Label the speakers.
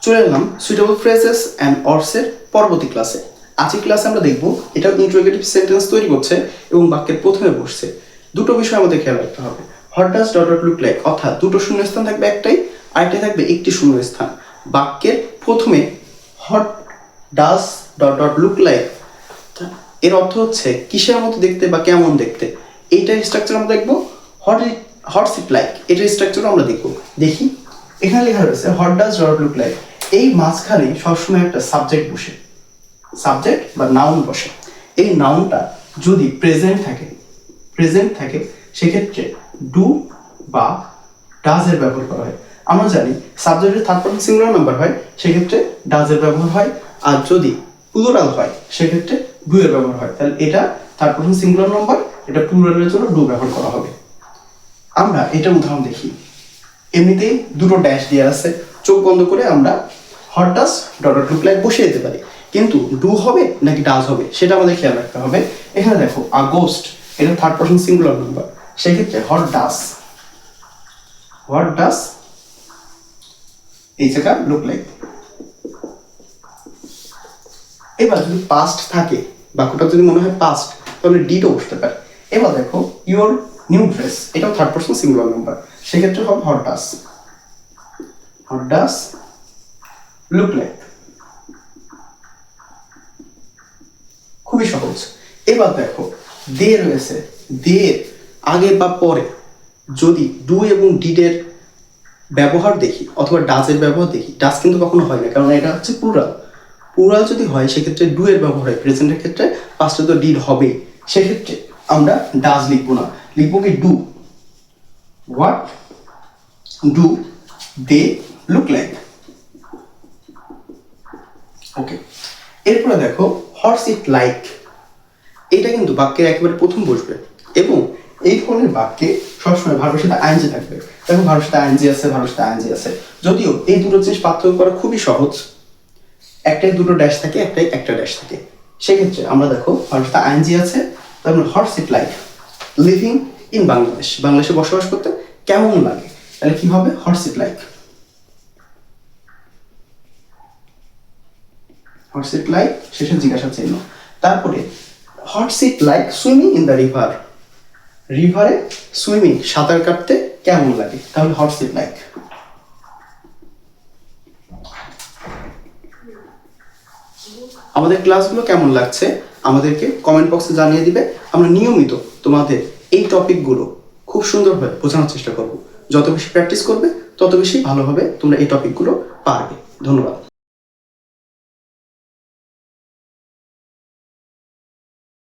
Speaker 1: চলে এলাম suitable phrases and অর্সের পরবর্তী ক্লাসে। আজকের ক্লাসে আমরা দেখব এটা ইন্টারোগেটিভ সেন্টেন্স তৈরি করছে এবং বাক্যের প্রথমে বসছে। দুটো বিষয় আমাদের খেয়াল রাখতে হবে। What does dot dot look like, অর্থাৎ দুটো শূন্যস্থান থাকবে একটাই, আরেকটাই থাকবে একটি শূন্যস্থান। বাক্যের প্রথমে what does dot dot look like এর অর্থ হচ্ছে কিসের মতো দেখতে বা কেমন দেখতে। এইটার স্ট্রাকচার আমরা দেখবো। হোয়াটস ইট লাইক এটার স্ট্রাকচার আমরা দেখবো। দেখি এখানে লেখা রয়েছে what does dot look like. এই মাঝখানে সবসময় একটা সাবজেক্ট বসে, সাবজেক্ট বা নাউন বসে। এই নাউনটা যদি প্রেজেন্ট থাকে সেক্ষেত্রে ডু বা ডাজ এর ব্যবহার করা হয়। আমরা জানি সাবজেক্টের থার্ড পারসন সিঙ্গুলার নাম্বার হয় সেক্ষেত্রে ডাজ এর ব্যবহার হয়, আর যদি প্লুরাল হয় সেক্ষেত্রে ডু এর ব্যবহার হয়। তাহলে এটা থার্ড পারসন সিঙ্গুলার নাম্বার, এটা প্লুরালের জন্য ডু ব্যবহার করা হবে। আমরা এটা উদাহরণ দেখি। এমনিতেই দুটো ড্যাশ দিয়ে আছে, চোখ বন্ধ করে আমরা what does dot dot look like বসিয়ে দিতে পারি, কিন্তু ডু হবে নাকি ডাজ হবে সেটা আমাদের খেয়াল রাখতে হবে। এখানে দেখো আগস্ট, এটা থার্ড পারসন সিঙ্গুলার নাম্বার, সেক্ষেত্রে হোয়াট ডাজ এই জায়গা লুক লাইক। এবার যদি পাস্ট থাকে, বাক্যটা যদি মনে হয় পাস্ট, তাহলে ডিটও বসতে পারে। এবার দেখো ইউর নিউ ড্রেস, এটাও থার্ড পারসন সিঙ্গুলার নাম্বার, সেক্ষেত্রে হবে হোয়াট ডাজ লুক লাইক। খুবই সহজ। এবার দেখো দে রয়েছে, দে আগে বা পরে যদি ডু এবং ডিডের ব্যবহার দেখি অথবা ডাজের ব্যবহার দেখি, ডাজ কিন্তু কখনো হয় না কারণ এটা হচ্ছে প্লুরাল যদি হয় সেক্ষেত্রে ডু এর ব্যবহার হয়। প্রেজেন্টের ক্ষেত্রে পাস্টে তো ডিড হবে, সেক্ষেত্রে আমরা ডাজ লিখবো না, লিখবো কি do. What do they look like. Okay, এরপরে দেখো হোয়াটস ইট লাইক। এটা কিন্তু বাক্যের একেবারে প্রথম বসবে এবং এই ধরনের বাক্যে সবসময় ভার্বের সাথে আইএনজি থাকবে। দেখো ভার্বের সাথে আইএনজি আছে। যদিও এই দুটো জিনিস পার্থক্য করা খুবই সহজ, একটাই দুটো ড্যাশ থাকে, একটাই একটা ড্যাশ থাকে। সেক্ষেত্রে আমরা দেখো ভার্বের সাথে আইএনজি আছে, তারপরে what's it like living in Bangladesh, বাংলাদেশে বসবাস করতে কেমন লাগে, তাহলে কি হবে হোয়াটস it like. What's it like শেষে জিজ্ঞাসা চিহ্ন। তারপরে what's it like swimming in the river, রিভারে সুইমিং সাঁতার কাটতে কেমন লাগে, তাহলে হোয়াটস ইট লাইক। আমাদের ক্লাসগুলো কেমন লাগছে আমাদেরকে কমেন্ট বক্সে জানিয়ে দিবে। আমরা নিয়মিত তোমাদের এই টপিকগুলো খুব সুন্দরভাবে বোঝানোর চেষ্টা করব। যত বেশি প্র্যাকটিস করবে তত বেশি ভালোভাবে তোমরা এই টপিকগুলো পারবে। ধন্যবাদ।